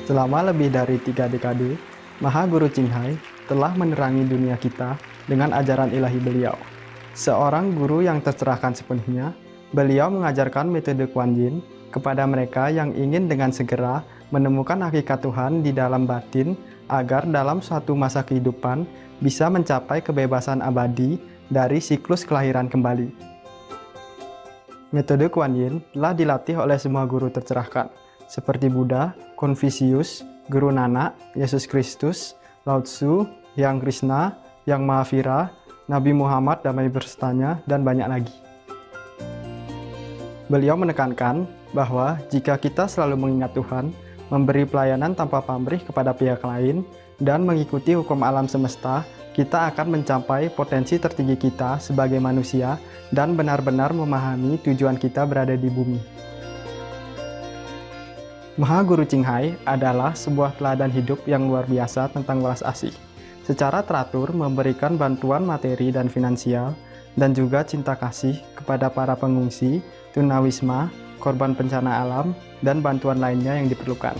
Selama lebih dari 3 dekade, Maha Guru Ching Hai telah menerangi dunia kita dengan ajaran ilahi beliau. Seorang guru yang tercerahkan sepenuhnya, beliau mengajarkan metode Kuan Yin kepada mereka yang ingin dengan segera menemukan hakikat Tuhan di dalam batin agar dalam suatu masa kehidupan bisa mencapai kebebasan abadi dari siklus kelahiran kembali. Metode Kuan Yin telah dilatih oleh semua guru tercerahkan, seperti Buddha, Konfusius, Guru Nanak, Yesus Kristus, Lao Tzu, Yang Krishna, Yang Mahavira, Nabi Muhammad damai bersertanya, dan banyak lagi. Beliau menekankan bahwa jika kita selalu mengingat Tuhan, memberi pelayanan tanpa pamrih kepada pihak lain, dan mengikuti hukum alam semesta, kita akan mencapai potensi tertinggi kita sebagai manusia dan benar-benar memahami tujuan kita berada di bumi. Maha Guru Ching Hai adalah sebuah teladan hidup yang luar biasa tentang welas asih. Secara teratur memberikan bantuan materi dan finansial, dan juga cinta kasih kepada para pengungsi, tunawisma, korban bencana alam, dan bantuan lainnya yang diperlukan.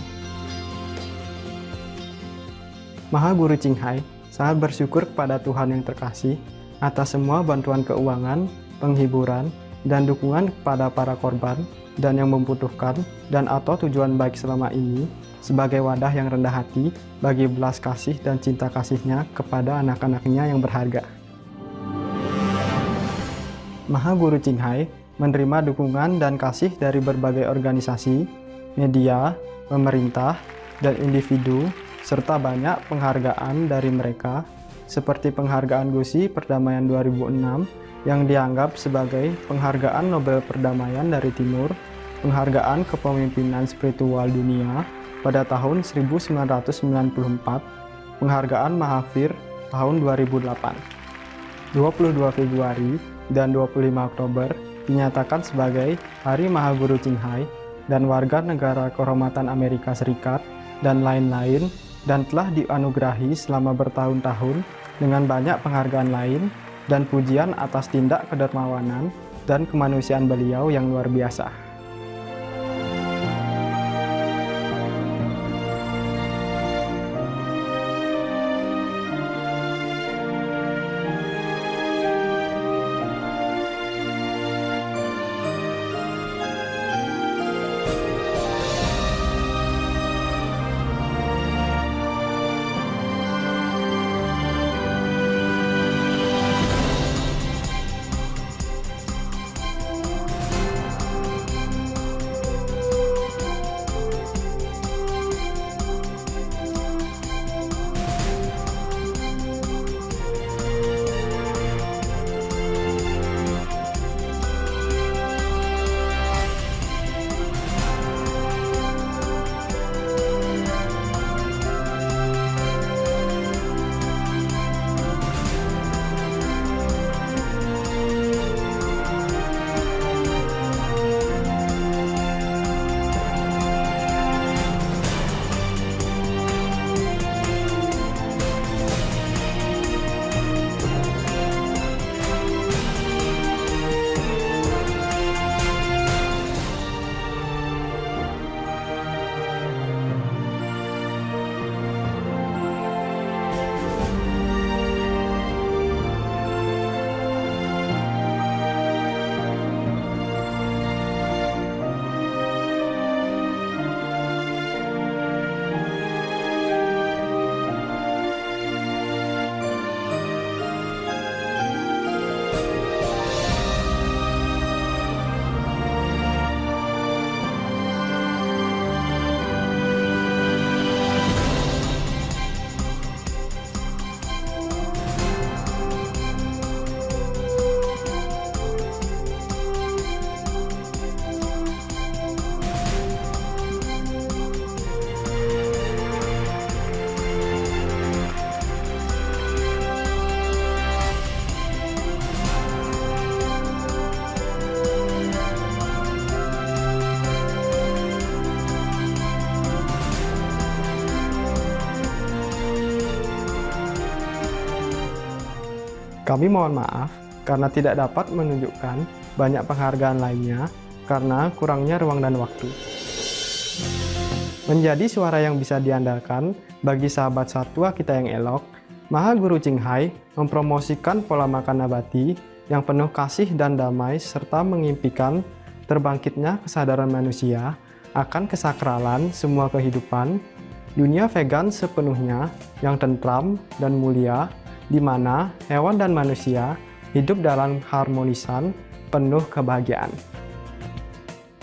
Maha Guru Ching Hai sangat bersyukur kepada Tuhan yang terkasih atas semua bantuan keuangan, penghiburan, dan dukungan kepada para korban dan yang membutuhkan dan atau tujuan baik selama ini sebagai wadah yang rendah hati bagi belas kasih dan cinta kasihnya kepada anak-anaknya yang berharga. Maha Guru Ching Hai menerima dukungan dan kasih dari berbagai organisasi, media, pemerintah, dan individu, serta banyak penghargaan dari mereka, seperti penghargaan Gusi Perdamaian 2006 yang dianggap sebagai penghargaan Nobel Perdamaian dari Timur, penghargaan Kepemimpinan Spiritual Dunia pada tahun 1994, penghargaan Mahavir tahun 2008. 22 Februari dan 25 Oktober dinyatakan sebagai Hari Maha Guru Ching Hai dan Warga Negara Kehormatan Amerika Serikat dan lain-lain, dan telah dianugerahi selama bertahun-tahun dengan banyak penghargaan lain dan pujian atas tindak kedermawanan dan kemanusiaan beliau yang luar biasa. Kami mohon maaf karena tidak dapat menunjukkan banyak penghargaan lainnya karena kurangnya ruang dan waktu. Menjadi suara yang bisa diandalkan bagi sahabat satwa kita yang elok, Maha Guru Ching Hai mempromosikan pola makan nabati yang penuh kasih dan damai serta mengimpikan terbangkitnya kesadaran manusia akan kesakralan semua kehidupan, dunia vegan sepenuhnya yang tentram dan mulia, di mana hewan dan manusia hidup dalam harmonisan penuh kebahagiaan.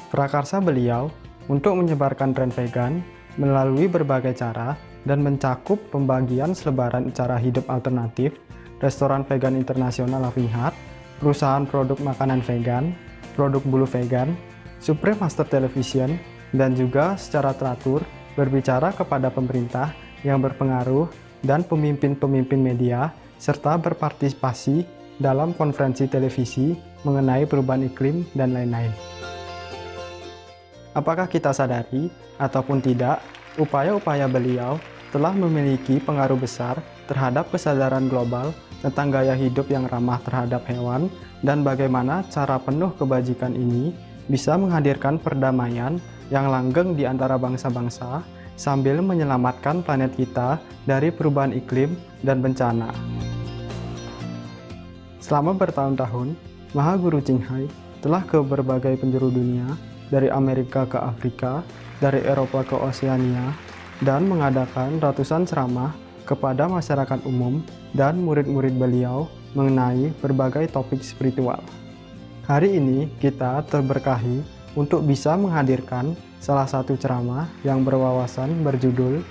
Prakarsa beliau untuk menyebarkan tren vegan melalui berbagai cara dan mencakup pembagian selebaran cara hidup alternatif, restoran vegan internasional Loving Heart, perusahaan produk makanan vegan, produk bulu vegan, Supreme Master Television, dan juga secara teratur berbicara kepada pemerintah yang berpengaruh dan pemimpin-pemimpin media, serta berpartisipasi dalam konferensi televisi mengenai perubahan iklim dan lain-lain. Apakah kita sadari ataupun tidak, upaya-upaya beliau telah memiliki pengaruh besar terhadap kesadaran global tentang gaya hidup yang ramah terhadap hewan dan bagaimana cara penuh kebajikan ini bisa menghadirkan perdamaian yang langgeng di antara bangsa-bangsa sambil menyelamatkan planet kita dari perubahan iklim dan bencana. Selama bertahun-tahun, Maha Guru Ching Hai telah ke berbagai penjuru dunia, dari Amerika ke Afrika, dari Eropa ke Oseania, dan mengadakan ratusan ceramah kepada masyarakat umum dan murid-murid beliau mengenai berbagai topik spiritual. Hari ini kita terberkahi untuk bisa menghadirkan salah satu ceramah yang berwawasan berjudul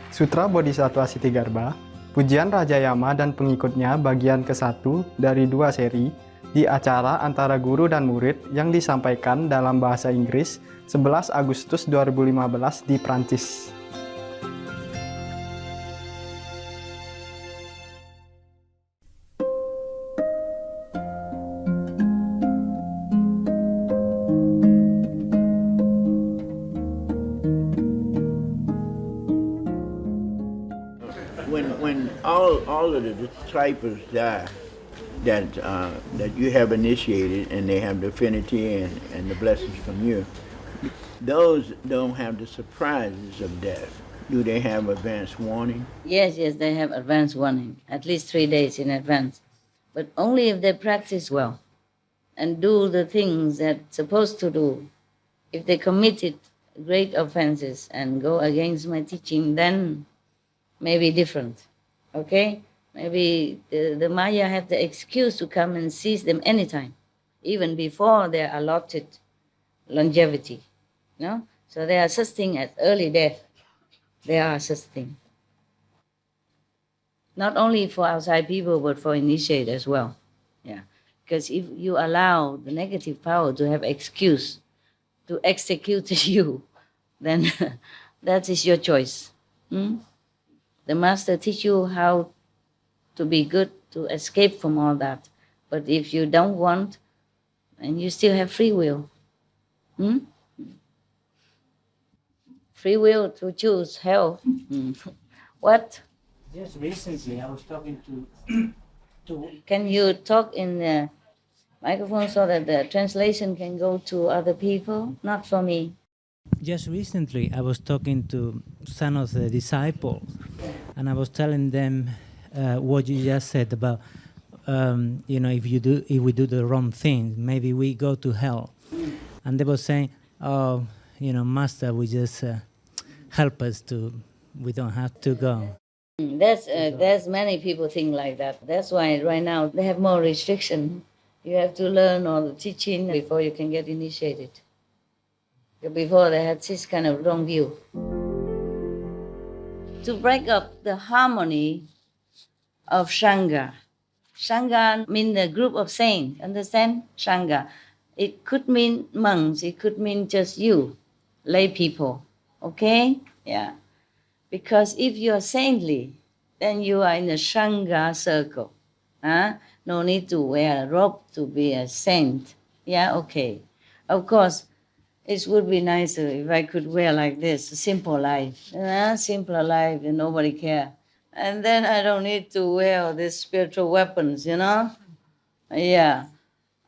Sutra Bodhisattva Sutra, Pujian Raja Yama dan Pengikutnya bagian ke-1 dari 2 seri di acara antara guru dan murid yang disampaikan dalam bahasa Inggris 11 Agustus 2015 di Prancis. When all of the disciples die that you have initiated and they have the affinity and the blessings from you, those don't have the surprises of death. Do they have advance warning? Yes, they have advance warning, at least 3 days in advance. But only if they practice well and do the things they're supposed to do. If they committed great offenses and go against my teaching, then maybe different, okay? Maybe the Maya have the excuse to come and seize them anytime, even before their allotted longevity, no? So they are such thing as early death. They are such thing. Not only for outside people, but for initiate as well, yeah. Because if you allow the negative power to have excuse to execute you, then that is your choice. The master teach you how to be good, to escape from all that. But if you don't want, and you still have free will. Free will to choose hell. What? Just recently I was talking to Can you talk in the microphone so that the translation can go to other people? Not for me. Just recently I was talking to some of the disciples, and I was telling them what you just said about if we do the wrong thing, maybe we go to hell. And they were saying, Master, we just help us we don't have to go. There's many people think like that. That's why right now they have more restriction. You have to learn all the teaching before you can get initiated. Before they had this kind of wrong view. To break up the harmony of Sangha. Sangha means the group of saints, understand? Sangha. It could mean monks, it could mean just you, lay people, okay? Yeah. Because if you are saintly, then you are in a Sangha circle. No need to wear a robe to be a saint. Yeah, okay. Of course, it would be nicer if I could wear like this, a simple life. Simpler life and nobody care. And then I don't need to wear all these spiritual weapons, Yeah.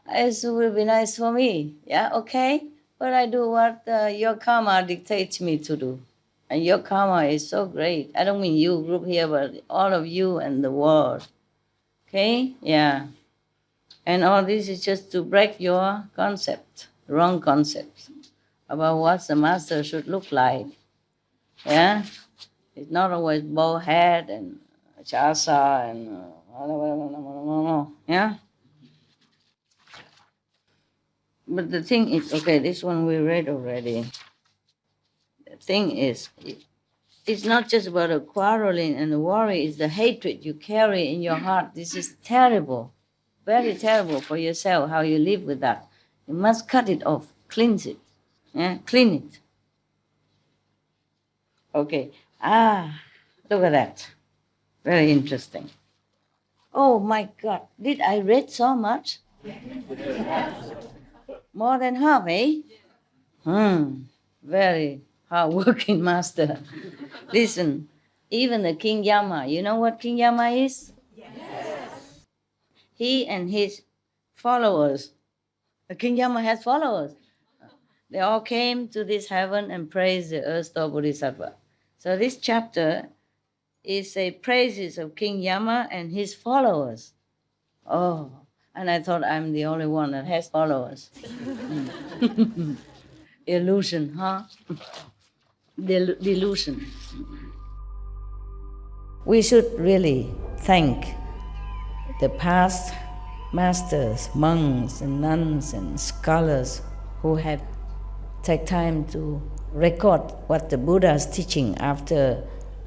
It would be nice for me. Yeah, okay? But I do what your karma dictates me to do. And your karma is so great. I don't mean you group here, but all of you and the world. Okay? Yeah. And all this is just to break your concept, wrong concepts about what the master should look like. Yeah? It's not always bald head and chasa and yeah? But the thing is, okay, this one we read already. The thing is, it's not just about the quarreling and the worry, it's the hatred you carry in your heart. This is terrible, very terrible for yourself, how you live with that. You must cut it off, cleanse it. Yeah? Clean it. Okay. Look at that. Very interesting. Oh my God, did I read so much? More than half, eh? Very hard-working master. Listen, even the King Yama, you know what King Yama is? Yes. He and his followers, the King Yama has followers. They all came to this heaven and praised the Earth Store Bodhisattva. So this chapter is a praises of King Yama and his followers. Oh, and I thought I'm the only one that has followers. Illusion, huh? Delusion. We should really thank the past masters, monks and nuns and scholars who have taken time to record what the Buddha is teaching after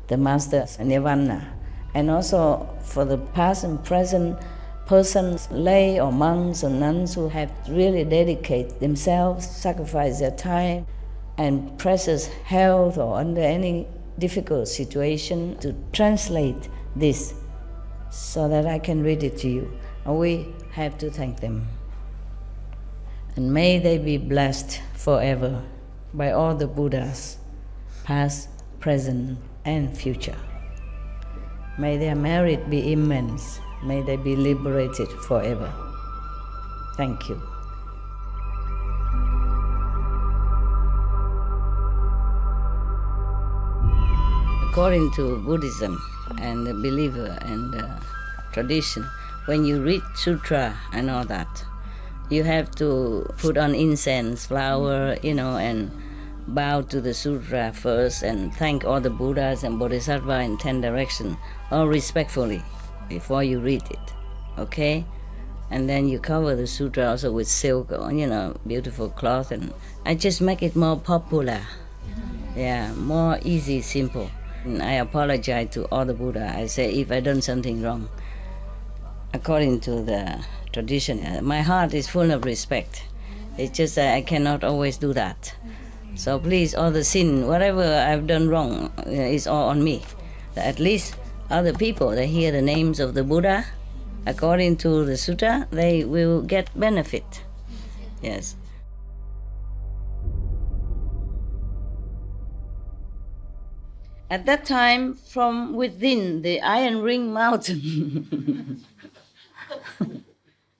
the master's nirvana, and also for the past and present persons, lay or monks or nuns who have really dedicated themselves, sacrificed their time and precious health or under any difficult situation to translate this so that I can read it to you. And we have to thank them. And may they be blessed forever by all the Buddhas, past, present, and future. May their merit be immense. May they be liberated forever. Thank you. According to Buddhism and the believer and the tradition, when you read sutra and all that, you have to put on incense, flower, and bow to the sutra first and thank all the Buddhas and Bodhisattva in 10 directions, all respectfully, before you read it, okay? And then you cover the sutra also with silk or, beautiful cloth, and I just make it more popular. Yeah, more easy, simple. And I apologize to all the Buddha. I say if I done something wrong, according to the tradition, my heart is full of respect. It's just that I cannot always do that. So please, all the sin, whatever I've done wrong, is all on me. At least other people, they hear the names of the Buddha, according to the sutta, they will get benefit. Yes. At that time, from within the Iron Ring Mountain,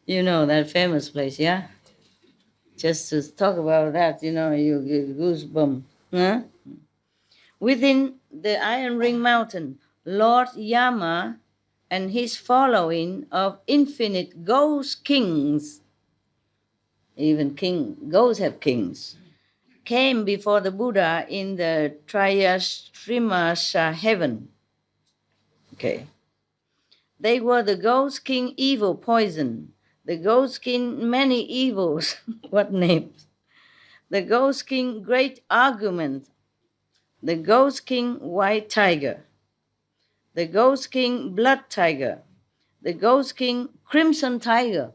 you know that famous place, yeah? Just to talk about that, you get goosebumps. Huh? Within the Iron Ring Mountain, Lord Yama and his following of infinite ghost kings, even ghosts have kings, came before the Buddha in the Triyashrimasa heaven. Okay. They were the ghost king evil poison, the ghost king many evils, what names? The ghost king great argument, the ghost king white tiger, the ghost king blood tiger, the ghost king crimson tiger.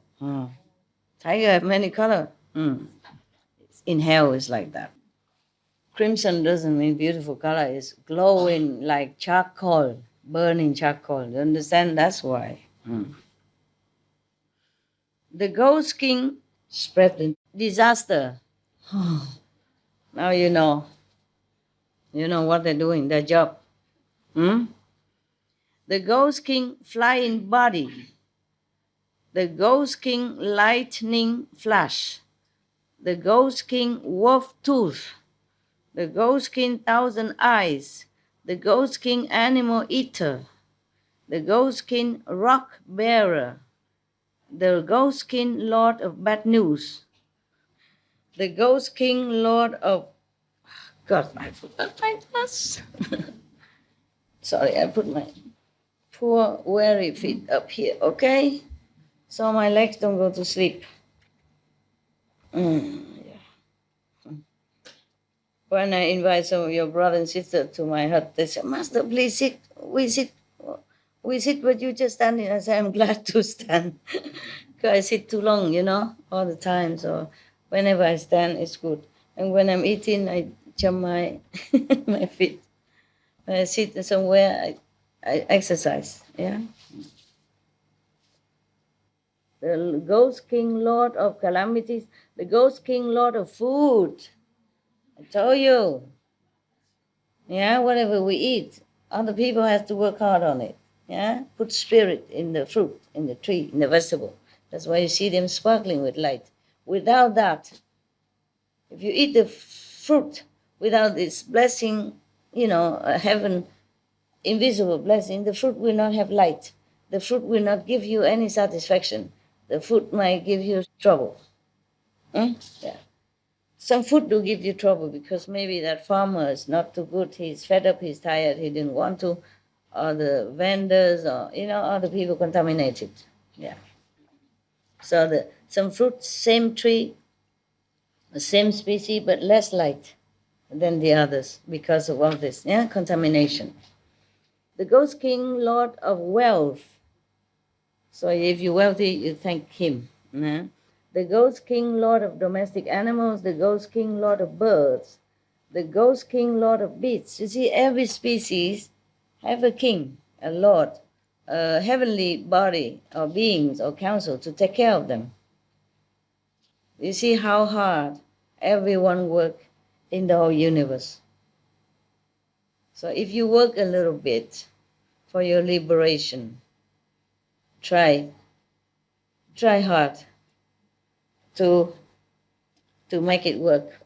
Tiger have many colors. In hell is like that. Crimson doesn't mean beautiful color, it's glowing like charcoal, burning charcoal. You understand? That's why. The ghost king spread disaster. Now you know. You know what they're doing, their job. The ghost king flying body. The ghost king lightning flash. The ghost king wolf tooth. the ghost king thousand eyes, the ghost king animal eater, the ghost king rock bearer, the ghost king lord of bad news, the ghost king lord of... God, I forgot my glass. Sorry, I put my poor weary feet up here, okay? So my legs don't go to sleep. Yeah. When I invite some of your brothers and sisters to my hut, they say, Master, please sit. We sit, but you just standing. I say, I'm glad to stand. Because I sit too long, all the time. So whenever I stand, it's good. And when I'm eating, I jump my my feet. When I sit somewhere, I exercise, yeah? The ghost king lord of calamities, the ghost king lord of food. I told you. Yeah, whatever we eat, other people have to work hard on it. Yeah, put spirit in the fruit, in the tree, in the vegetable. That's why you see them sparkling with light. Without that, if you eat the fruit without this blessing, heaven, invisible blessing, the fruit will not have light. The fruit will not give you any satisfaction. The fruit might give you trouble. Yeah. Some food do give you trouble because maybe that farmer is not too good. He's fed up, he's tired, he didn't want to. Or the vendors or, other people contaminate it. Yeah. So some fruit, same tree, the same species, but less light than the others because of all this, contamination. The ghost king, lord of wealth. So if you're wealthy, you thank him. Yeah? The ghost king, lord of domestic animals, the ghost king, lord of birds, the ghost king, lord of beasts. You see, every species have a king, a lord, a heavenly body or beings or council to take care of them. You see how hard everyone works in the whole universe. So if you work a little bit for your liberation, try hard to make it work.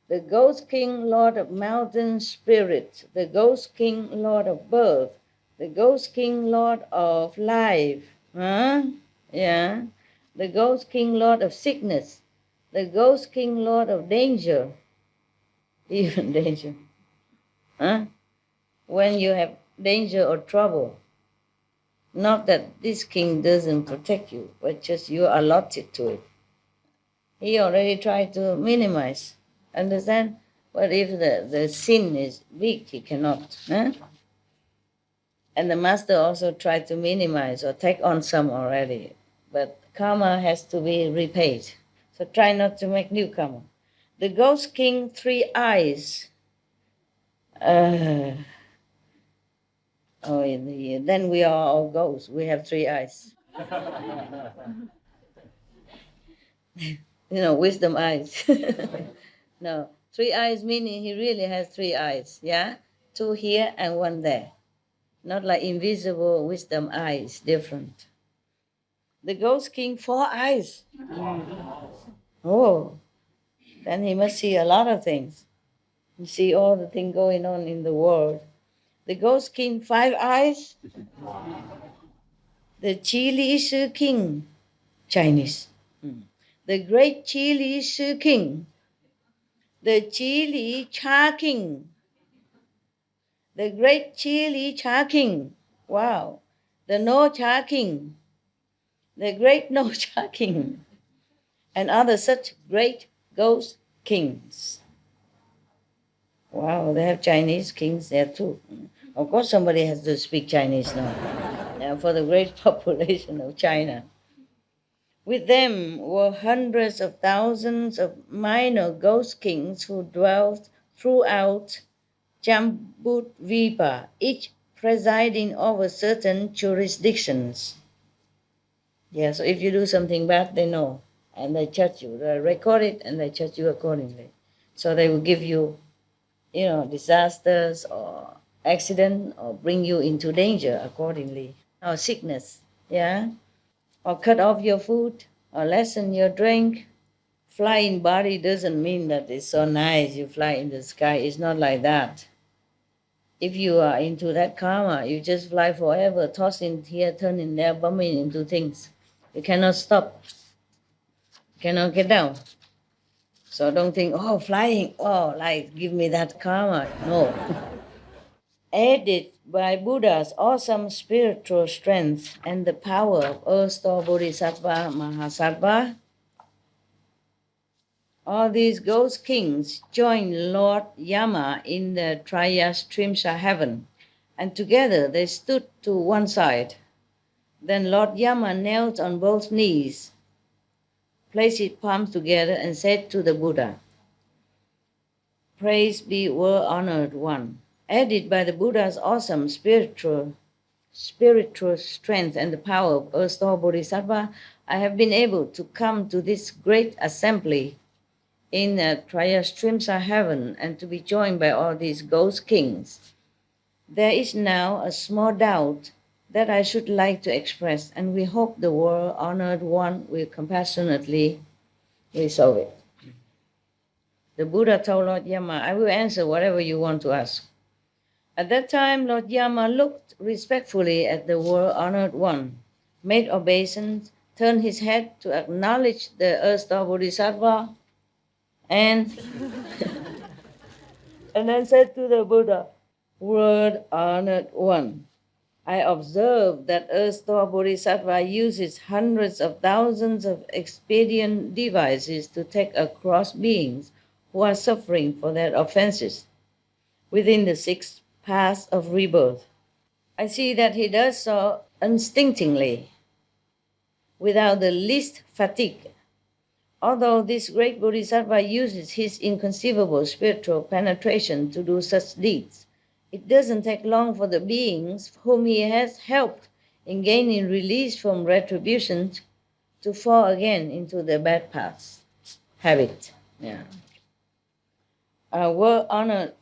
The ghost king, lord of mountain spirit, the ghost king, lord of birth, the ghost king, lord of life, yeah, the ghost king, lord of sickness, the ghost king, lord of danger, even danger, when you have danger or trouble, not that this king doesn't protect you, but just you are allotted to it. He already tried to minimize. Understand? But if the sin is big, he cannot. And the master also tried to minimize or take on some already. But karma has to be repaid. So try not to make new karma. The ghost king, 3 eyes. Then we are all ghosts. We have 3 eyes. Wisdom eyes. No, 3 eyes meaning he really has 3 eyes, yeah? 2 here and 1 there. Not like invisible wisdom eyes, different. The ghost king, 4 eyes. Oh, then he must see a lot of things. You see all the things going on in the world. The ghost king, 5 eyes. The Chili Shi King, Chinese. The great Chili Shi King. The Chili Cha King. The great Chili Cha King. Wow. The No Cha King. The great No Cha King. And other such great ghost kings. Wow, they have Chinese kings there too. Of course somebody has to speak Chinese now for the great population of China. With them were hundreds of thousands of minor ghost kings who dwelt throughout Jambudvipa, each presiding over certain jurisdictions. Yeah, so if you do something bad, they know, and they judge you. They record it, and they judge you accordingly. So they will give you, disasters or accident, or bring you into danger accordingly, or sickness, yeah, or cut off your food, or lessen your drink, flying body doesn't mean that it's so nice, you fly in the sky. It's not like that. If you are into that karma, you just fly forever, tossing here, turning there, bumping into things. You cannot stop, cannot get down. So don't think, oh, flying, oh, like, give me that karma. No. Aided by Buddha's awesome spiritual strength and the power of Earth Store Bodhisattva Mahasattva, all these ghost kings joined Lord Yama in the Triyastrimsa heaven, and together they stood to one side. Then Lord Yama knelt on both knees, placed his palms together, and said to the Buddha, "Praise be world-honored one. Aided by the Buddha's awesome spiritual strength and the power of Earth Store Bodhisattva, I have been able to come to this great assembly in the Triyastrimsa heaven and to be joined by all these ghost kings. There is now a small doubt that I should like to express, and we hope the world-honored one will compassionately resolve it." The Buddha told Lord Yama, "I will answer whatever you want to ask." At that time, Lord Yama looked respectfully at the world-honored one, made obeisance, turned his head to acknowledge the Earth Store Bodhisattva, and then said to the Buddha, "World-honored one, I observe that Earth Store Bodhisattva uses hundreds of thousands of expedient devices to take across beings who are suffering for their offenses within the 6 paths of rebirth. I see that he does so instinctively, without the least fatigue. Although this great Bodhisattva uses his inconceivable spiritual penetration to do such deeds, it doesn't take long for the beings whom he has helped in gaining release from retribution to fall again into the bad paths, habit." Yeah. World-honored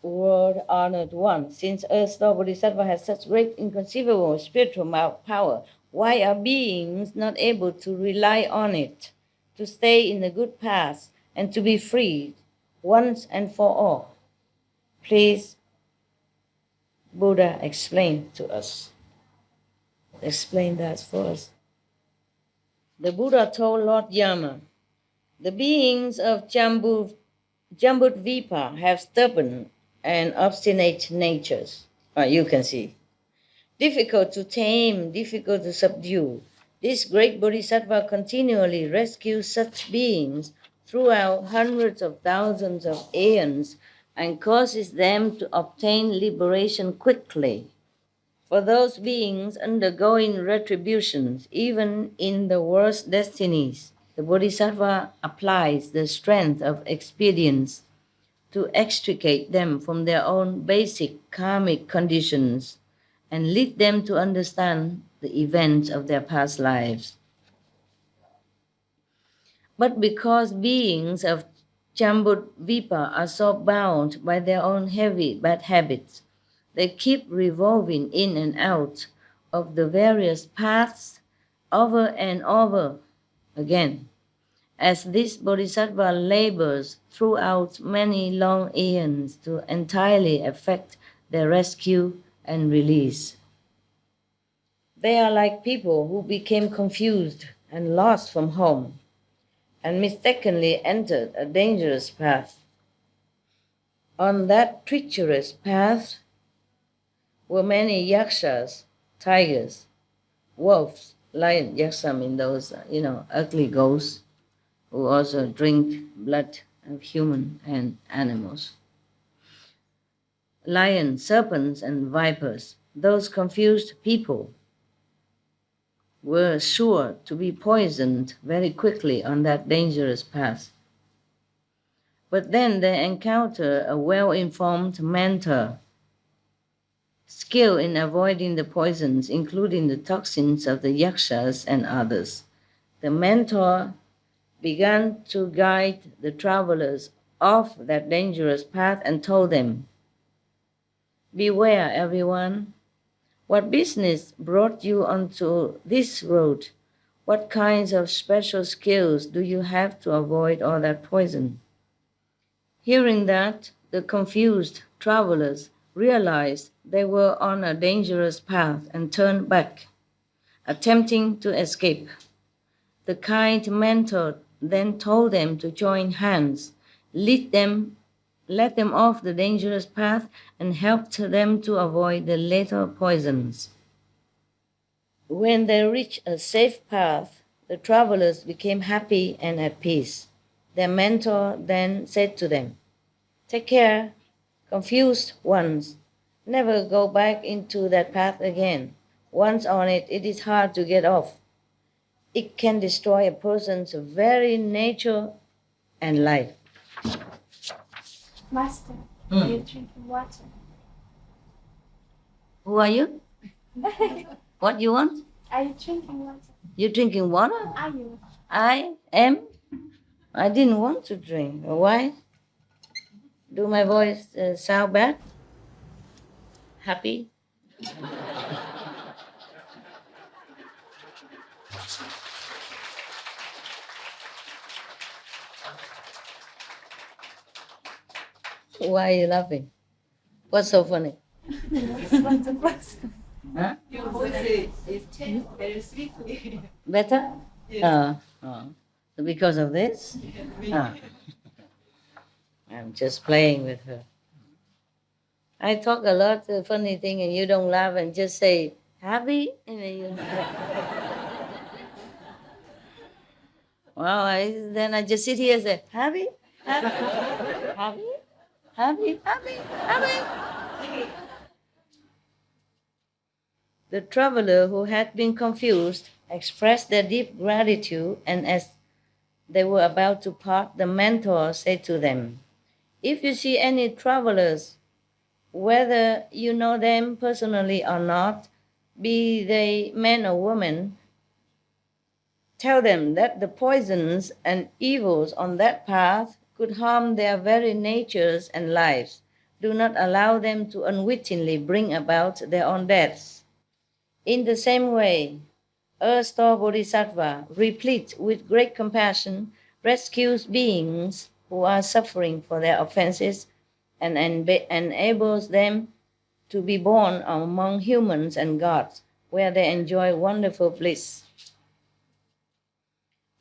one, since Earth Store Bodhisattva has such great inconceivable spiritual power, why are beings not able to rely on it, to stay in the good path, and to be freed once and for all? Please, Buddha, explain to us. Explain that for us. The Buddha told Lord Yama, "The beings of Jambudvipa have stubborn and obstinate natures." You can see. Difficult to tame, difficult to subdue. This great Bodhisattva continually rescues such beings throughout hundreds of thousands of aeons and causes them to obtain liberation quickly. For those beings undergoing retributions, even in the worst destinies, the Bodhisattva applies the strength of experience to extricate them from their own basic karmic conditions and lead them to understand the events of their past lives. But because beings of Jambudvipa are so bound by their own heavy bad habits, they keep revolving in and out of the various paths over and over again. As this Bodhisattva labors throughout many long aeons to entirely effect their rescue and release. They are like people who became confused and lost from home and mistakenly entered a dangerous path. On that treacherous path were many yakshas, tigers, wolves, lions. Yaksha mean those, ugly ghosts who also drink blood of human and animals. Lions, serpents, and vipers. Those confused people were sure to be poisoned very quickly on that dangerous path. But then they encounter a well-informed mentor, skilled in avoiding the poisons, including the toxins of the yakshas and others. The mentor began to guide the travelers off that dangerous path and told them, "Beware, everyone. What business brought you onto this road? What kinds of special skills do you have to avoid all that poison? Hearing that, the confused travelers realized they were on a dangerous path and turned back, attempting to escape. The kind mentor then told them to join hands, let them off the dangerous path, and helped them to avoid the lethal poisons. When they reached a safe path, the travelers became happy and at peace. Their mentor then said to them, "Take care, confused ones. Never go back into that path again. Once on it, it is hard to get off. It can destroy a person's very nature and life." Master, are you drinking water? Who are you? What you want? Are you drinking water? You drinking water? Are you? I am. I didn't want to drink. Why? Do my voice sound bad? Happy? Why are you laughing? What's so funny? Huh? Your voice is changed very sweetly. Better? Yes. Because of this? I'm just playing with her. I talk a lot of funny thing and you don't laugh and just say, happy? And then you... then I just sit here and say, happy? Happy? Happy? Happy? Happy? Happy? The traveler who had been confused expressed their deep gratitude, and as they were about to part, the mentor said to them, "If you see any travelers, whether you know them personally or not, be they men or women, tell them that the poisons and evils on that path could harm their very natures and lives. Do not allow them to unwittingly bring about their own deaths." In the same way, Earth Store Bodhisattva, replete with great compassion, rescues beings who are suffering for their offenses and enables them to be born among humans and gods, where they enjoy wonderful bliss.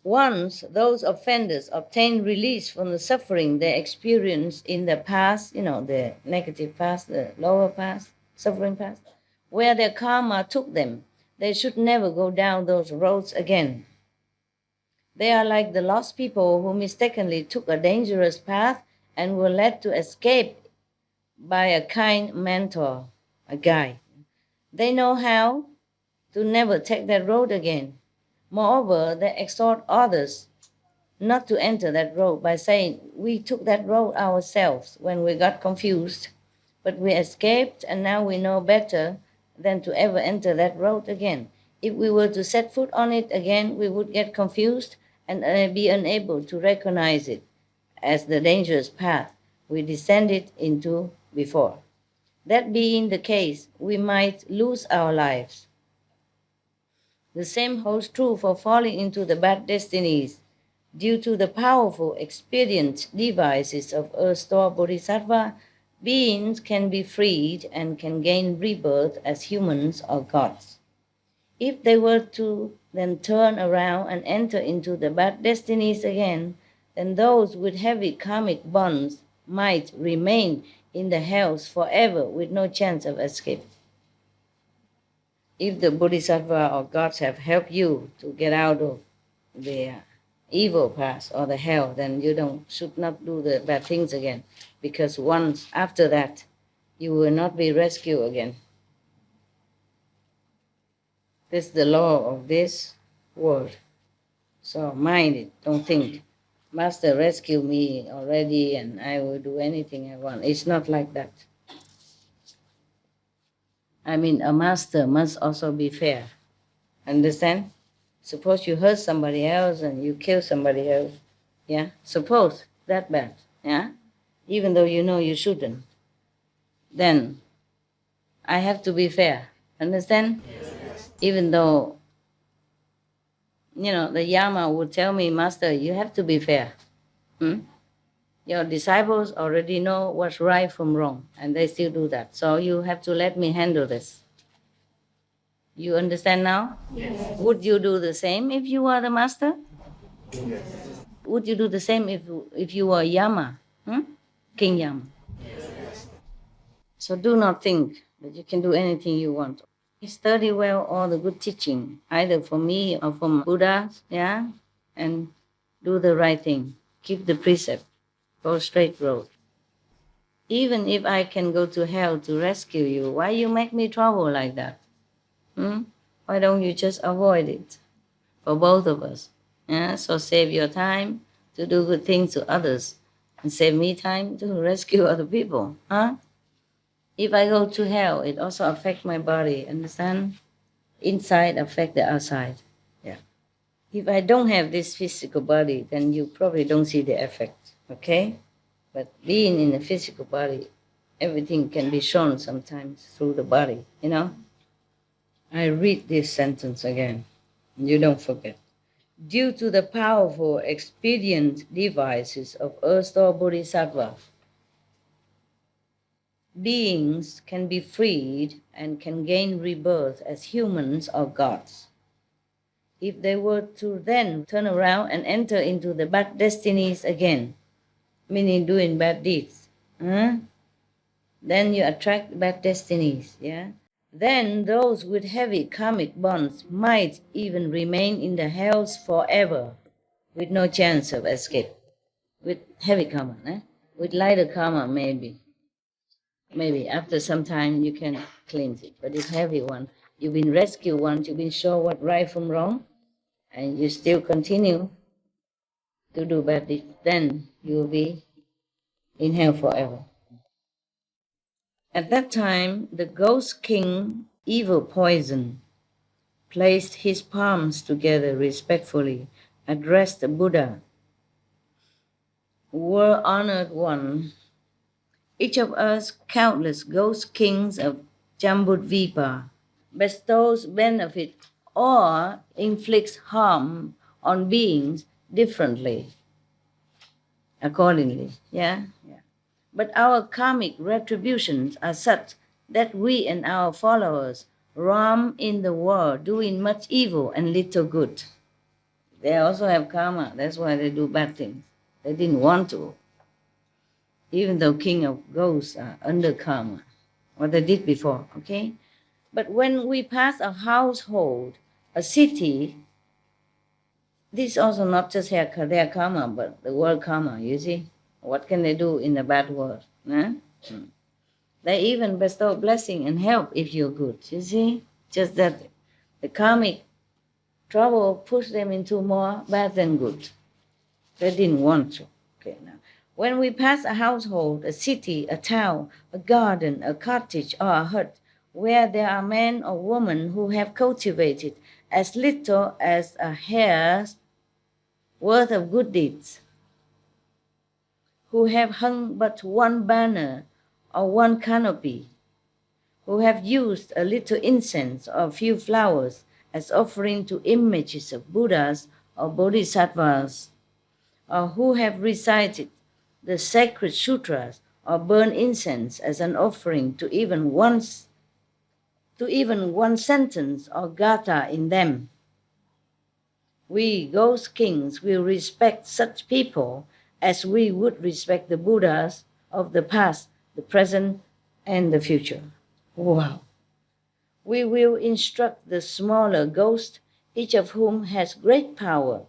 Once those offenders obtain release from the suffering they experienced in the past, the negative past, the lower past, suffering past, where their karma took them, they should never go down those roads again. They are like the lost people who mistakenly took a dangerous path and were led to escape by a kind mentor, a guide. They know how to never take that road again. Moreover, they exhort others not to enter that road by saying, "We took that road ourselves when we got confused, but we escaped and now we know better than to ever enter that road again. If we were to set foot on it again, we would get confused and be unable to recognize it as the dangerous path we descended into before. That being the case, we might lose our lives." The same holds true for falling into the bad destinies. Due to the powerful, expedient devices of Earth Store Bodhisattva, beings can be freed and can gain rebirth as humans or gods. If they were to then turn around and enter into the bad destinies again, then those with heavy karmic bonds might remain in the hells forever with no chance of escape. If the Bodhisattva or gods have helped you to get out of the evil path or the hell, then you should not do the bad things again, because once after that, you will not be rescued again. This is the law of this world. So mind it, don't think, "Master rescued me already and I will do anything I want." It's not like that. I mean, a master must also be fair. Understand? Suppose you hurt somebody else and you kill somebody else. Yeah? Suppose that bad. Yeah? Even though you know you shouldn't. Then I have to be fair. Understand? Yes. Even though The Yama would tell me, Master, you have to be fair. Your disciples already know what's right from wrong, and they still do that. So you have to let me handle this. You understand now? Yes. Would you do the same if you were the master? Yes. Would you do the same if you were Yama? King Yama? Yes. So do not think that you can do anything you want. Study well all the good teaching, either from me or from Buddha, and do the right thing. Keep the precept. Go straight road. Even if I can go to hell to rescue you, why you make me trouble like that? Why don't you just avoid it for both of us? So save your time to do good things to others and save me time to rescue other people. If I go to hell, it also affects my body, understand? Inside affect the outside. Yeah. If I don't have this physical body, then you probably don't see the effect, okay? But being in the physical body, everything can be shown sometimes through the body, I read this sentence again. You don't forget. Due to the powerful expedient devices of Earth Store Bodhisattva, beings can be freed and can gain rebirth as humans or gods. If they were to then turn around and enter into the bad destinies again, meaning doing bad deeds, then you attract bad destinies, Then those with heavy karmic bonds might even remain in the hells forever with no chance of escape. With heavy karma, with lighter karma maybe. Maybe after some time you can cleanse it. But it's heavy one. You've been rescued once, you've been shown what right from wrong, and you still continue to do bad deeds, then you'll be in hell forever. At that time, the ghost king, Evil Poison, placed his palms together respectfully, addressed the Buddha. World honored one, each of us, countless ghost kings of Jambudvipa, bestows benefit or inflicts harm on beings differently, accordingly, But our karmic retributions are such that we and our followers roam in the world doing much evil and little good. They also have karma, that's why they do bad things. They didn't want to. Even though king of ghosts are under karma, what they did before, okay? But when we pass a household, a city, this is also not just their karma, but the world karma, you see? What can they do in the bad world? They even bestow blessing and help if you're good, you see? Just that the karmic trouble pushed them into more bad than good. They didn't want to. Okay, now, when we pass a household, a city, a town, a garden, a cottage, or a hut, where there are men or women who have cultivated as little as a hair's worth of good deeds, who have hung but one banner or one canopy, who have used a little incense or a few flowers as offering to images of Buddhas or Bodhisattvas, or who have recited the sacred sutras or burn incense as an offering to even one sentence or gatha in them. We, ghost kings, will respect such people as we would respect the Buddhas of the past, the present, and the future. Wow. We will instruct the smaller ghosts, each of whom has great power,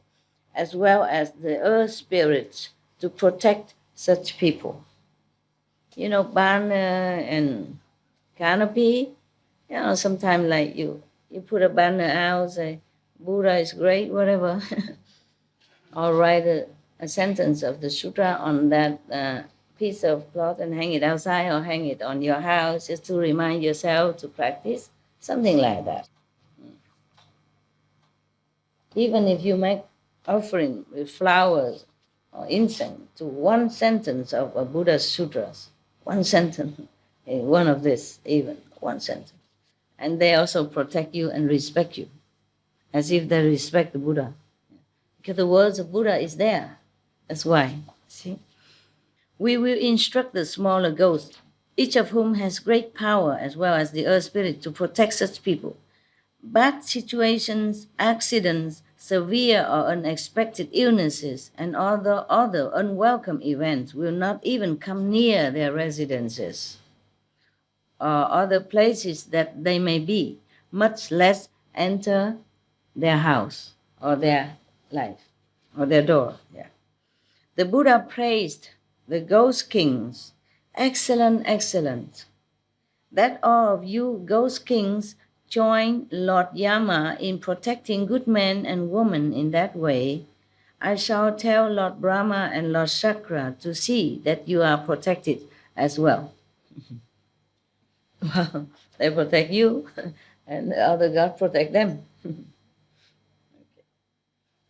as well as the earth spirits, to protect such people. Banner and canopy, sometimes like you put a banner out, say, Buddha is great, whatever, or write a sentence of the sutra on that piece of cloth and hang it outside or hang it on your house just to remind yourself to practice, something like that. Even if you make offering with flowers or incense to one sentence of a Buddha's sutras, one sentence, one of this even, one sentence, and they also protect you and respect you. as if they respect the Buddha. Because the words of Buddha is there. That's why. See? We will instruct the smaller ghosts, each of whom has great power as well as the earth spirit to protect such people. Bad situations, accidents, severe or unexpected illnesses, and other unwelcome events will not even come near their residences or other places that they may be, much less enter their house or their life or their door. Yeah. The Buddha praised the ghost kings. Excellent, excellent. That all of you ghost kings join Lord Yama in protecting good men and women in that way, I shall tell Lord Brahma and Lord Shakra to see that you are protected as well. Well, they protect you, and the other God protect them.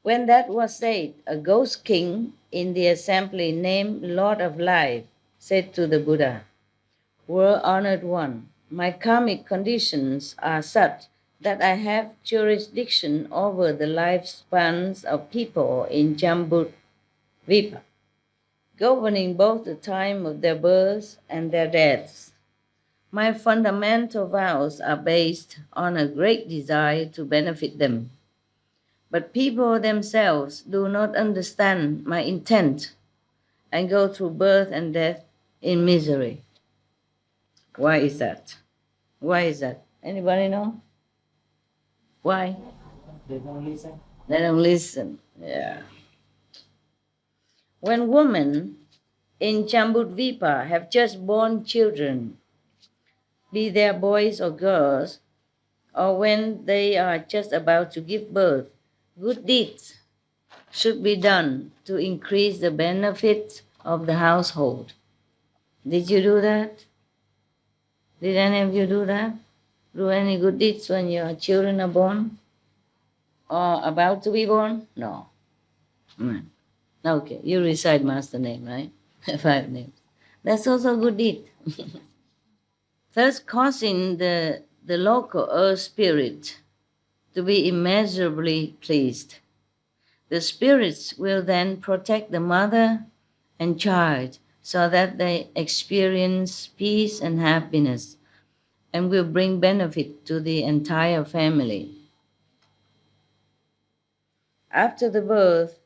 When that was said, a ghost king in the assembly named Lord of Life said to the Buddha, "Well honored one, my karmic conditions are such that I have jurisdiction over the lifespans of people in Jambudvipa, governing both the time of their births and their deaths. My fundamental vows are based on a great desire to benefit them. But people themselves do not understand my intent and go through birth and death in misery." Why is that? Why is that? Anybody know? Why? They don't listen. They don't listen. Yeah. When women in Jambudvipa have just born children, be they boys or girls, or when they are just about to give birth, good deeds should be done to increase the benefits of the household. Did you do that? Did any of you do that? Do any good deeds when your children are born? Or about to be born? No. Okay, you recite master name, right? 5 names. That's also a good deed. Thus causing the local earth spirit to be immeasurably pleased. The spirits will then protect the mother and child so that they experience peace and happiness and will bring benefit to the entire family. After the birth,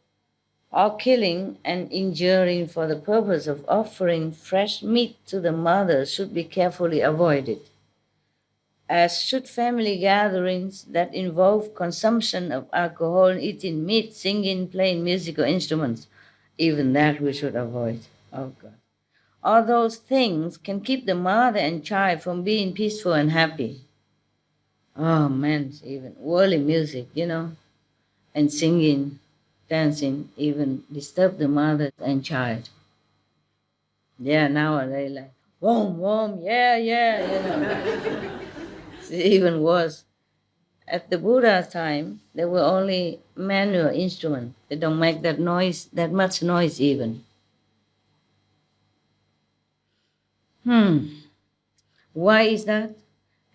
all killing and injuring for the purpose of offering fresh meat to the mother should be carefully avoided, as should family gatherings that involve consumption of alcohol, eating meat, singing, playing musical instruments. Even that we should avoid. Oh God. All those things can keep the mother and child from being peaceful and happy. Oh man, even worldly music, and singing, dancing, even disturb the mother and child. Yeah, nowadays like, wom, yeah. It's even worse. At the Buddha's time, there were only manual instruments. They don't make that much noise even. Why is that?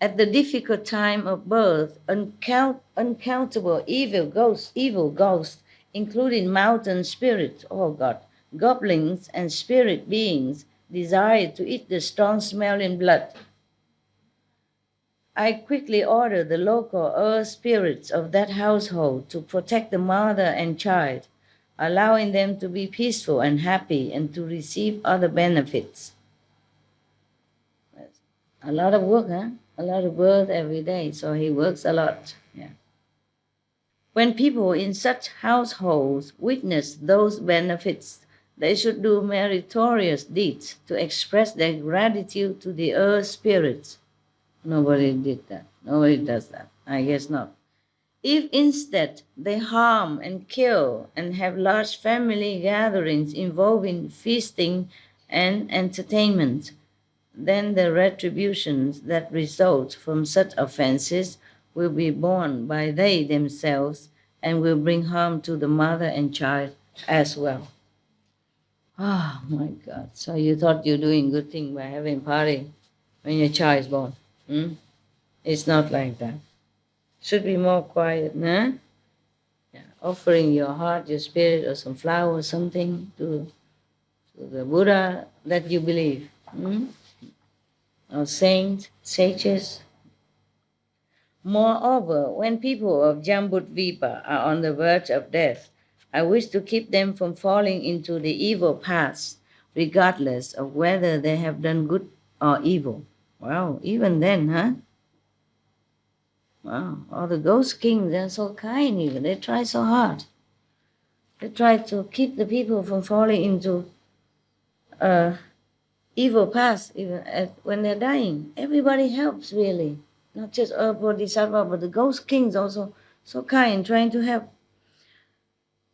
At the difficult time of birth, uncountable evil ghosts, including mountain spirits, oh God, goblins and spirit beings, desire to eat the strong-smelling blood. I quickly order the local earth spirits of that household to protect the mother and child, allowing them to be peaceful and happy and to receive other benefits. A lot of work, huh? A lot of work every day, so he works a lot. Yeah. When people in such households witness those benefits, they should do meritorious deeds to express their gratitude to the earth spirits. Nobody did that. Nobody does that. I guess not. If instead they harm and kill and have large family gatherings involving feasting and entertainment, then the retributions that result from such offenses will be borne by they themselves and will bring harm to the mother and child as well. Oh my God. So you thought you're doing good thing by having party when your child is born. It's not like that. Should be more quiet, huh? Yeah. Offering your heart, your spirit, or some flower or something to the Buddha that you believe, or saints, sages. Moreover, when people of Jambudvipa are on the verge of death, I wish to keep them from falling into the evil paths, regardless of whether they have done good or evil. Wow, even then, huh? Wow, all the ghost kings, they're so kind even. They try so hard. They try to keep the people from falling into evil paths even when they're dying. Everybody helps, really. Not just Earth Bodhisattva, but the ghost kings also so kind, trying to help.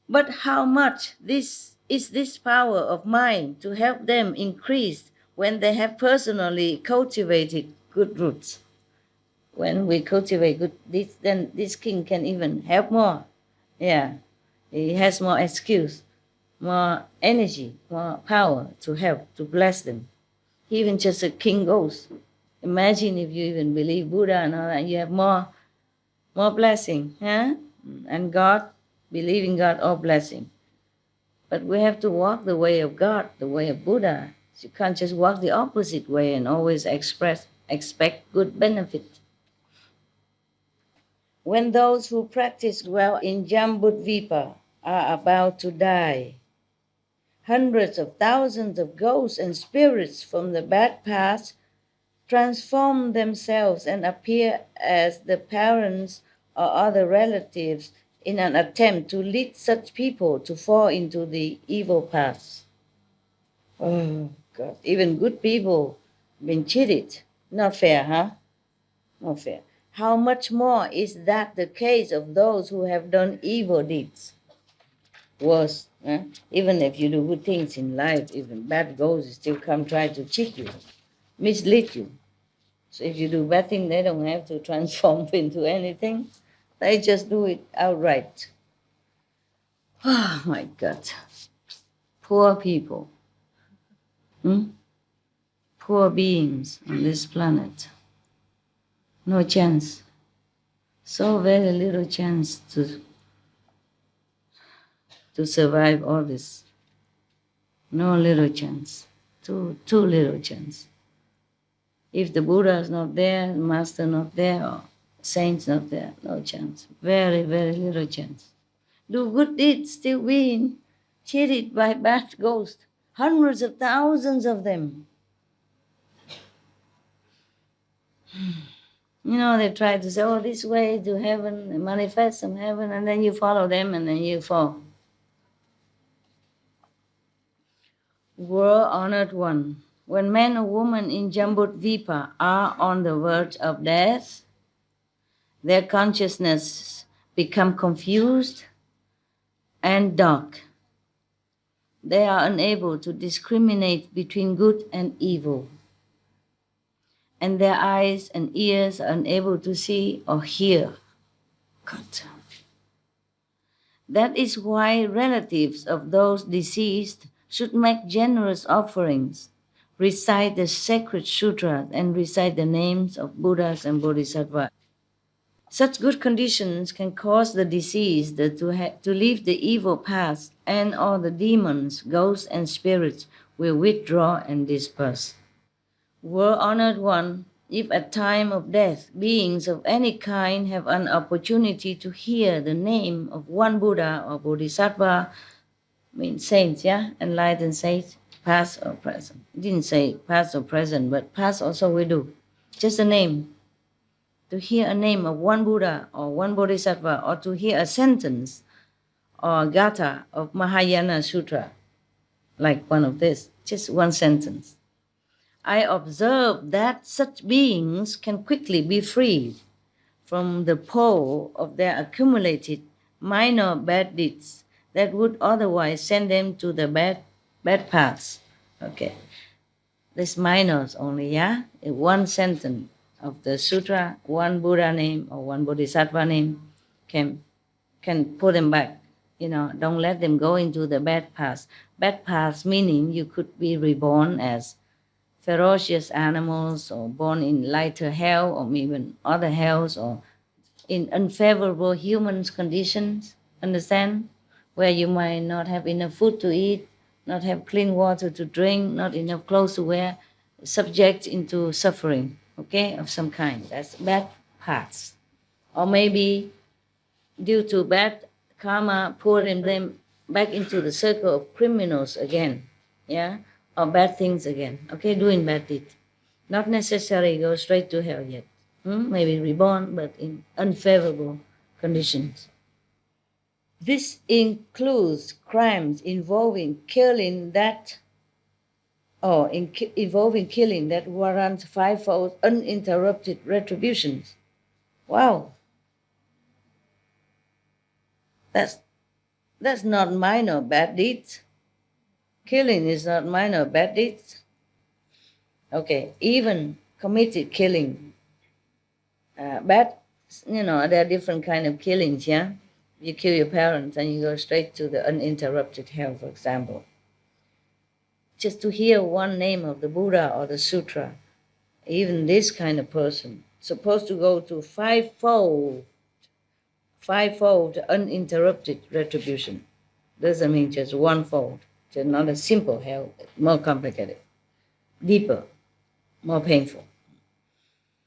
But how much is this power of mine to help them increase when they have personally cultivated good roots? When we cultivate good deeds, then this king can even help more. Yeah, he has more excuse, more energy, more power to help, to bless them. Even just a king ghost. Imagine if you even believe Buddha and all that, you have more blessing, huh? And God, believe in God, all blessing. But we have to walk the way of God, the way of Buddha. You can't just walk the opposite way and always expect good benefit. When those who practice well in Jambudvipa are about to die, hundreds of thousands of ghosts and spirits from the bad past transform themselves and appear as the parents or other relatives in an attempt to lead such people to fall into the evil paths. Oh, God. Even good people been cheated. Not fair, huh? Not fair. How much more is that the case of those who have done evil deeds? Worse, huh? Even if you do good things in life, even bad ghosts still come try to cheat you, mislead you. So if you do bad things, they don't have to transform into anything. They just do it outright. Oh, my God. Poor people. Poor beings on this planet. No chance. So very little chance to survive all this. No little chance. Too little chance. If the Buddha is not there, the Master not there, or saints not there, no chance. Very, very little chance. Do good deeds, still being cheated by bad ghosts. Hundreds of thousands of them. You know, they try to say, oh, this way to heaven, they manifest some heaven, and then you follow them and then you fall. World honored one. When man or woman in Jambudvipa are on the verge of death, their consciousness become confused and dark. They are unable to discriminate between good and evil, and their eyes and ears are unable to see or hear. God. That is why relatives of those deceased should make generous offerings, recite the sacred sutras, and recite the names of Buddhas and Bodhisattvas. Such good conditions can cause the deceased to leave the evil path, and all the demons, ghosts, and spirits will withdraw and disperse. World honored one, if at time of death beings of any kind have an opportunity to hear the name of one Buddha or Bodhisattva, means saints, yeah, enlightened saints, past or present. It didn't say past or present, but past also we do. Just a name. To hear a name of one Buddha or one Bodhisattva, or to hear a sentence or gatha of Mahayana Sutra, like one of this, just one sentence. I observe that such beings can quickly be freed from the pull of their accumulated minor bad deeds that would otherwise send them to the bad paths. Okay. This minors only, yeah? In one sentence of the sutra, one Buddha name or one Bodhisattva name can put them back. You know, don't let them go into the bad paths. Bad paths meaning you could be reborn as ferocious animals, or born in lighter hell, or even other hells, or in unfavorable human conditions, understand? Where you might not have enough food to eat, not have clean water to drink, not enough clothes to wear, subject into suffering, okay, of some kind. That's bad parts. Or maybe due to bad karma, pouring them back into the circle of criminals again, yeah, or bad things again, okay, doing bad deeds. Not necessarily go straight to hell yet. Maybe reborn, but in unfavorable conditions. This includes crimes involving killing that warrants fivefold uninterrupted retributions. Wow. That's not minor bad deeds. Killing is not minor bad deeds. Okay, even committed killing. There are different kind of killings, yeah? You kill your parents and you go straight to the uninterrupted hell, for example. Just to hear one name of the Buddha or the Sutra, even this kind of person, supposed to go to fivefold uninterrupted retribution. Doesn't mean just one fold, just not a simple hell, more complicated, deeper, more painful.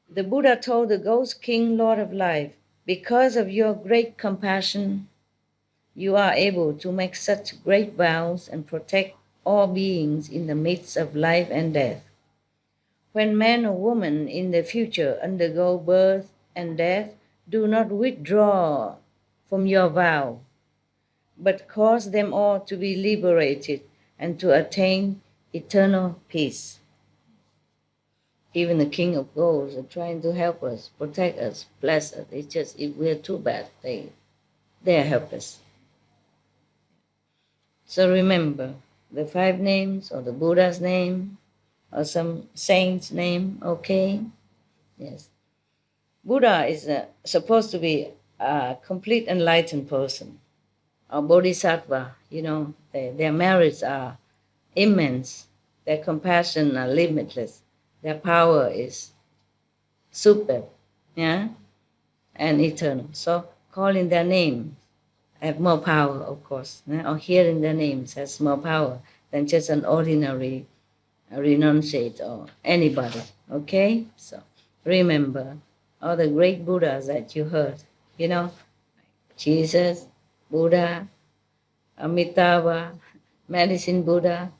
The Buddha told the Ghost King, Lord of Life, because of your great compassion, you are able to make such great vows and protect all beings in the midst of life and death. When man or woman in the future undergo birth and death, do not withdraw from your vow, but cause them all to be liberated and to attain eternal peace. Even the King of Ghosts are trying to help us, protect us, bless us. It's just if we're too bad, they are helpless. So remember the 5 names or the Buddha's name or some saint's name, okay? Yes. Buddha is supposed to be a complete enlightened person, or bodhisattva, their merits are immense, their compassion are limitless, their power is super, yeah, and eternal. So calling their name have more power, of course, or hearing their names has more power than just an ordinary renunciate or anybody, okay? So remember all the great Buddhas that you heard, Jesus, Buddha, Amitabha, Medicine Buddha,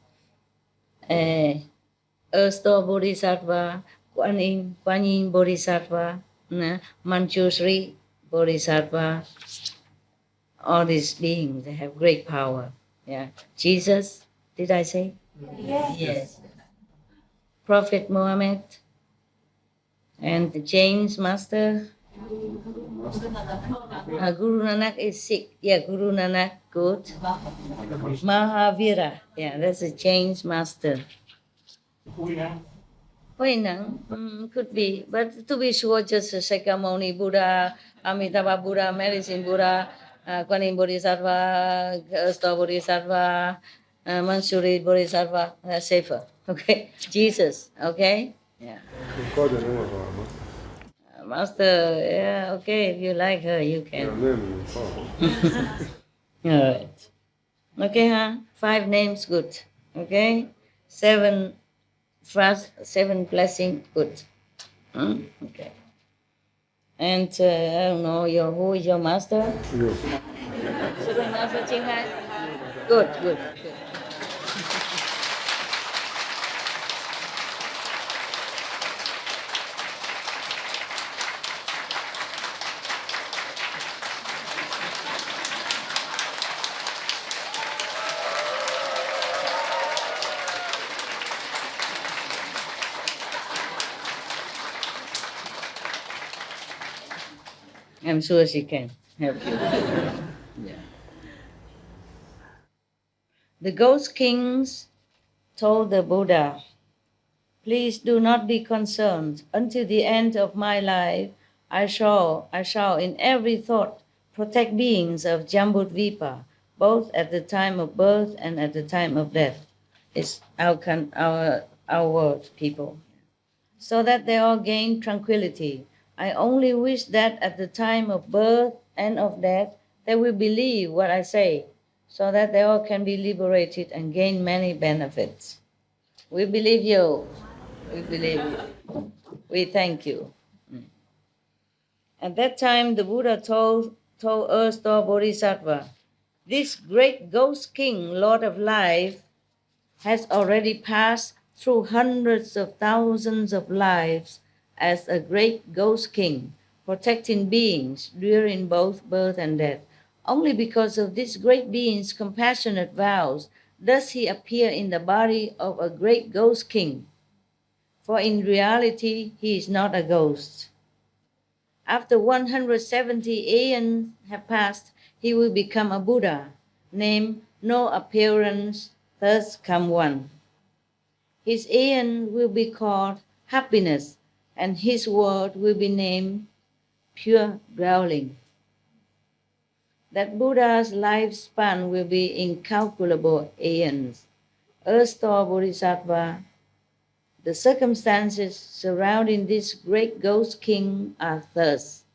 Earth Store Bodhisattva, Kuan Yin Bodhisattva, Manjushri Bodhisattva. All these beings, they have great power. Yeah. Jesus, did I say? Yes. Prophet Muhammad and James Master. Guru Nanak is sick. Yeah, Guru Nanak, good. Mahavira. Yeah, that's a James Master. Huinang, could be, but to be sure, just a Shakyamuni Buddha, Amitabha Buddha, Medicine Buddha, Kuan Yin Bodhisattva, Earth Store Bodhisattva, Manjusri Bodhisattva, that's safer. Okay, Jesus. Okay, yeah. Master, yeah, okay. If you like her, you can. All right. Okay, huh? 5 names, good. Okay, 7. First, 7 blessing, good. Okay. And I don't know, who is your master? Supreme Master Qinghai? Good. I'm sure she can help you. Yeah. The ghost kings told the Buddha, please do not be concerned. Until the end of my life, I shall in every thought protect beings of Jambudvipa, both at the time of birth and at the time of death. It's our world, people. So that they all gain tranquility, I only wish that at the time of birth and of death, they will believe what I say, so that they all can be liberated and gain many benefits. We believe you. We believe you. We thank you. At that time, the Buddha told Earth Store Bodhisattva, this great ghost king, Lord of Life, has already passed through hundreds of thousands of lives as a great ghost king, protecting beings during both birth and death. Only because of this great being's compassionate vows does he appear in the body of a great ghost king. For in reality, he is not a ghost. After 170 aeons have passed, he will become a Buddha, named No Appearance, Thus Come One. His aeon will be called happiness, and his word will be named pure dwelling. That Buddha's lifespan will be incalculable aeons. Earth Store Bodhisattva, the circumstances surrounding this great ghost king are thus.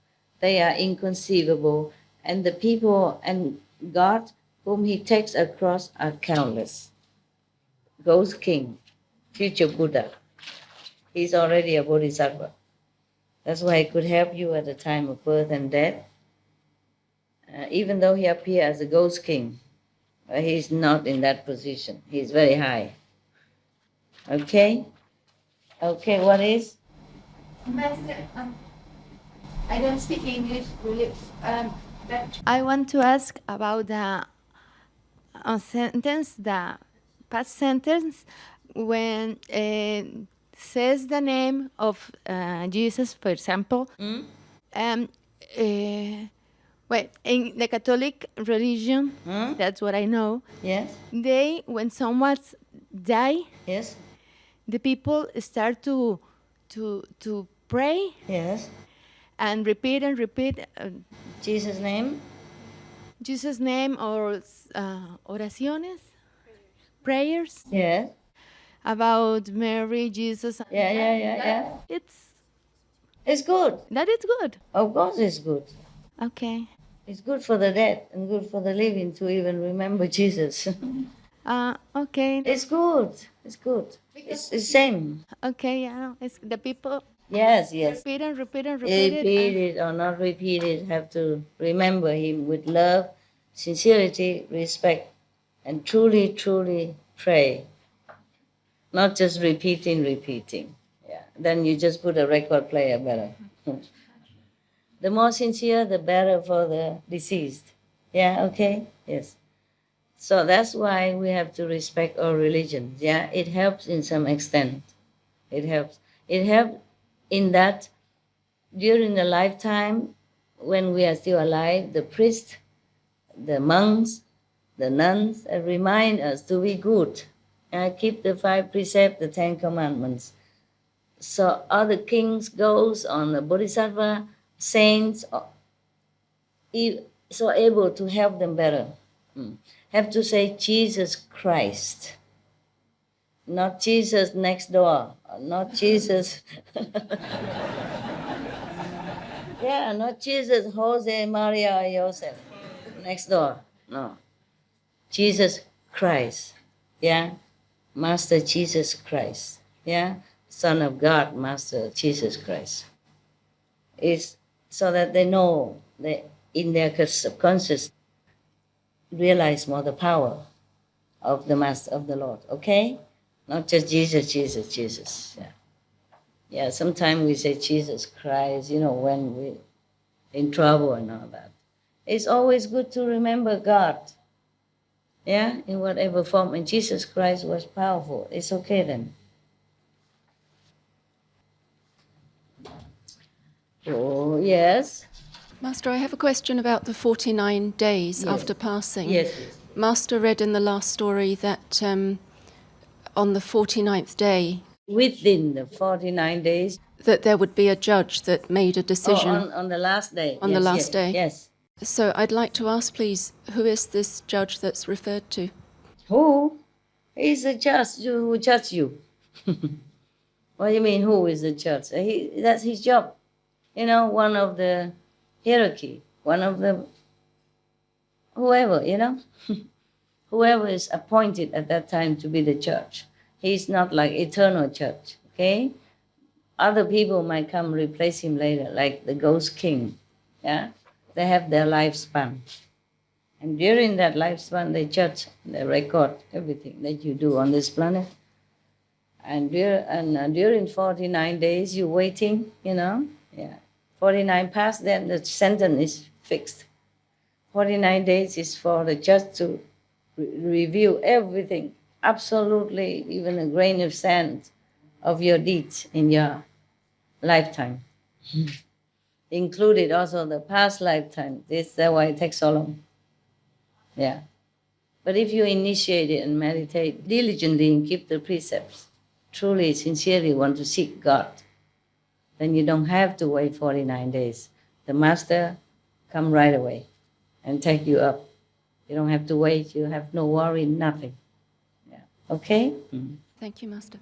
They are inconceivable, and the people and God whom he takes across are countless. Ghost king, future Buddha. He's already a bodhisattva. That's why he could help you at the time of birth and death. Even though he appears as a ghost king, he's not in that position. He's very high. Okay? Okay, what is? Master, I don't speak English really. But I want to ask about the sentence, the past sentence, when says the name of Jesus, for example. Well, in the Catholic religion, that's what I know. Yes? They, when someone die, Yes? the people start to pray Yes? and repeat Jesus' name? Jesus' name or oraciones, prayers Yes? about Mary, Jesus. Yeah. It's good. that is good. Of course it's good. Okay. It's good for the dead and good for the living to even remember Jesus. Okay. It's good. It's good. It's the same. Okay, yeah. It's the people Yes. repeat it. Repeat it or not repeat it, have to remember him with love, sincerity, respect, and truly pray. Not just repeating. Yeah. Then you just put a record player better. The more sincere, the better for the deceased. Yeah, okay? Yes. So that's why we have to respect all religions. Yeah, it helps in some extent. It helps. It helps in that during the lifetime, when we are still alive, the priests, the monks, the nuns remind us to be good. Keep the 5 precepts, the 10 commandments. So other kings, ghosts, on the bodhisattva, saints, so able to help them better. Have to say Jesus Christ, not Jesus next door, not Jesus. Yeah, not Jesus Jose Maria Joseph next door. No, Jesus Christ. Yeah, Master Jesus Christ. Yeah, Son of God, Master Jesus Christ. Is so that they know that in their subconscious realize more the power of the Master, of the Lord. Okay, not just Jesus. Yeah. Sometimes we say Jesus Christ. When we're in trouble and all that. It's always good to remember God. Yeah, in whatever form. And Jesus Christ was powerful. It's okay then. Oh, yes. Master, I have a question about the 49 days after passing. Yes. Master read in the last story that on the 49th day, Within the 49 days. that there would be a judge that made a decision. On the last day. On the last day. Yes. So I'd like to ask, please, who is this judge that's referred to? Who? He's the judge who judges you. What do you mean, who is the judge? That's his job. one of the hierarchy, one of the whoever, whoever is appointed at that time to be the judge. He's not like eternal judge, okay? Other people might come replace him later, like the ghost king, yeah? They have their lifespan. And during that lifespan, they judge, they record everything that you do on this planet. And during 49 days, you're waiting, 49 past, then the sentence is fixed. 49 days is for the judge to review everything, absolutely, even a grain of sand of your deeds in your lifetime. Included also the past lifetime. That's why it takes so long. Yeah. But if you initiate it and meditate diligently and keep the precepts, truly, sincerely want to seek God, then you don't have to wait 49 days. The Master come right away and take you up. You don't have to wait. You have no worry, nothing. Yeah. Okay? Mm. Thank you, Master.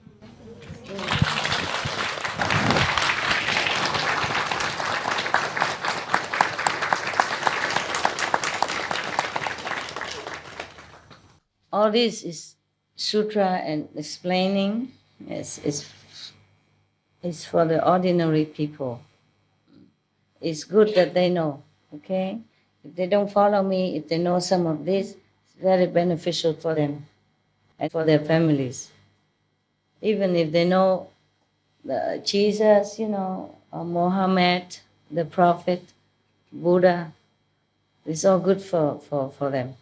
All this is sutra and explaining. It's for the ordinary people. It's good that they know, okay? If they don't follow me, if they know some of this, it's very beneficial for them and for their families. Even if they know Jesus, or Muhammad, the Prophet, Buddha, it's all good for them.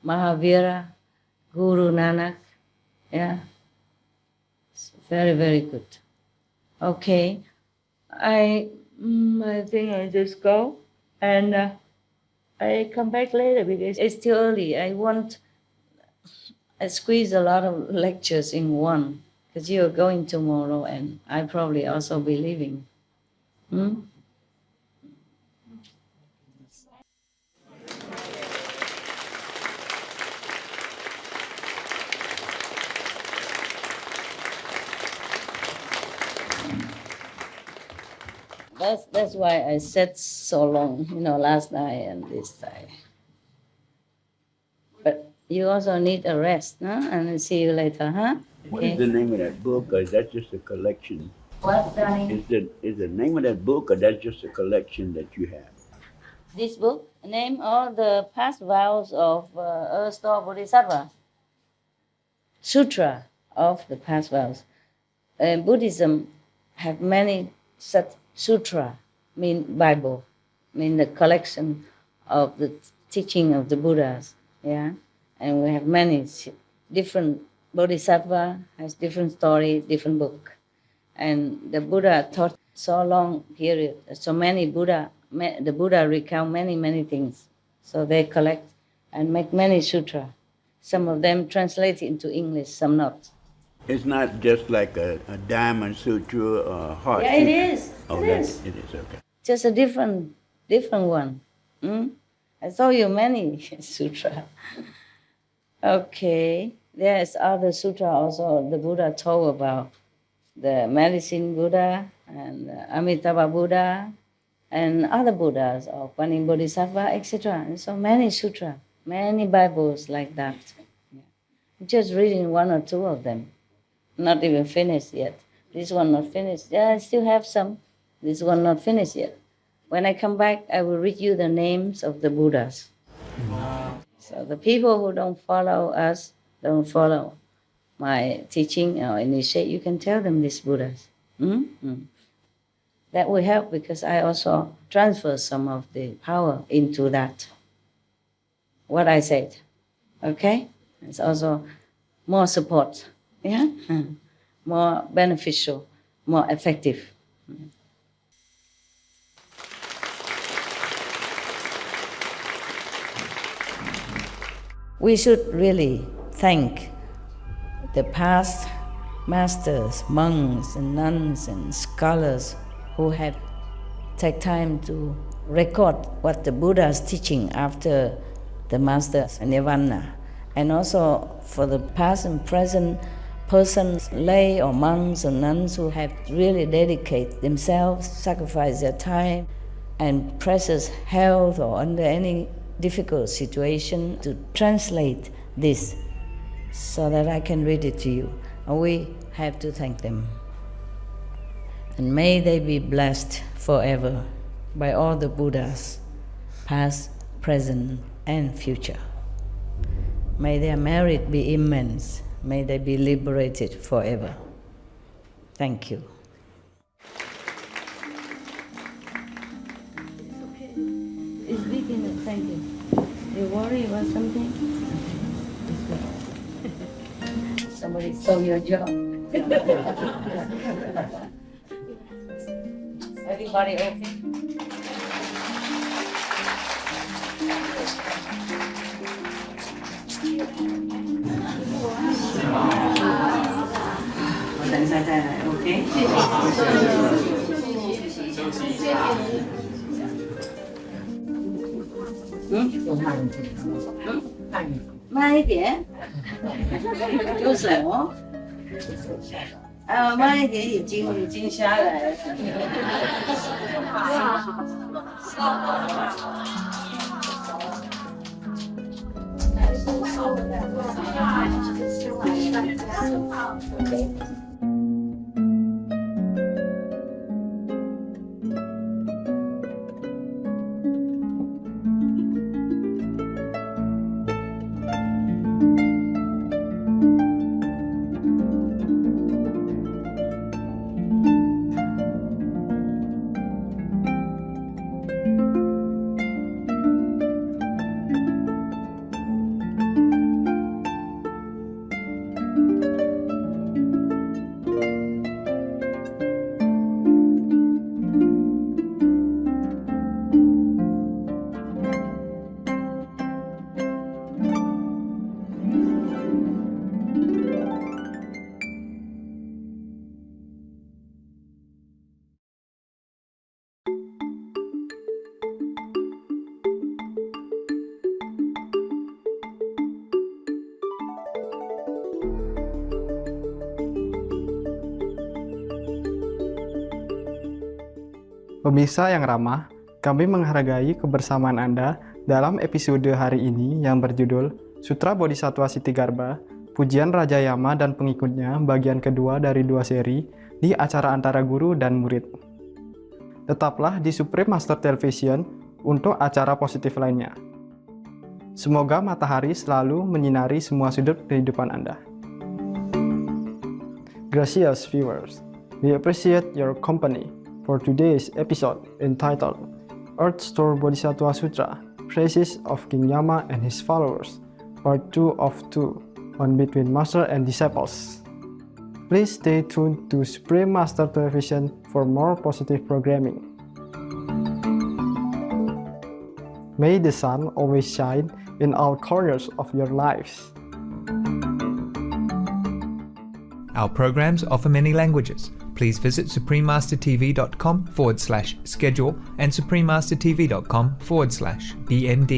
Mahavira, Guru Nanak, yeah. It's very, very good. Okay, I think I just go and I come back later because it's still early. I squeeze a lot of lectures in one because you're going tomorrow and I probably also be leaving. That's why I sat so long, last night and this night. But you also need a rest, huh? And I'll see you later, huh? What is the name of that book, or is that just a collection? What, darling? Is the name of that book, or that's just a collection that you have? This book, name all the past vows of Earth Store Bodhisattva Sutra of the past vows. Buddhism have many such sutra, mean Bible, mean the collection of the teaching of the Buddhas, yeah? And we have many different bodhisattva has different story, different book. And the Buddha taught so long period, so many the Buddha recount many things. So they collect and make many sutra. Some of them translated into English, some not. It's not just like a diamond sutra or a heart Yeah, sutra. it is. Oh, It is. It is, okay. Just a different one. I saw you many sutra. Okay. There's other sutra also the Buddha told about the medicine Buddha and Amitabha Buddha and other Buddhas of Panim Bodhisattva, etc. And so many sutra, many Bibles like that. Yeah. Just reading one or two of them. Not even finished yet. This one not finished. Yeah, I still have some. This one not finished yet. When I come back, I will read you the names of the Buddhas. So the people who don't follow us, don't follow my teaching or initiate, you can tell them these Buddhas. That will help because I also transfer some of the power into that. What I said, okay? It's also more support. Yeah, more beneficial, more effective. We should really thank the past masters, monks and nuns and scholars who had take time to record what the Buddha is teaching after the master's nirvana. And also for the past and present persons, lay or monks or nuns who have really dedicated themselves, sacrificed their time and precious health or under any difficult situation to translate this so that I can read it to you. And we have to thank them. And may they be blessed forever by all the Buddhas, past, present, and future. May their merit be immense. May they be liberated forever. Thank you. It's big enough, thank you. You worry about something? Somebody stole your job. Everybody okay? Okay?慢一点，右手哦。慢一点，已经下来了。Pemirsa yang ramah, kami menghargai kebersamaan Anda dalam episode hari ini yang berjudul Sutra Bodhisattva Sutra, Pujian Raja Yama dan Pengikutnya bagian kedua dari 2 seri di acara antara guru dan murid. Tetaplah di Supreme Master Television untuk acara positif lainnya. Semoga matahari selalu menyinari semua sudut kehidupan Anda. Gracias viewers, we appreciate your company for today's episode entitled Earth Store Bodhisattva Sutra, Praises of King Yama and His Followers, Part 2 of 2, on Between Master and Disciples. Please stay tuned to Supreme Master Television for more positive programming. May the sun always shine in all corners of your lives. Our programs offer many languages. Please visit suprememastertv.com/schedule and suprememastertv.com/BMD.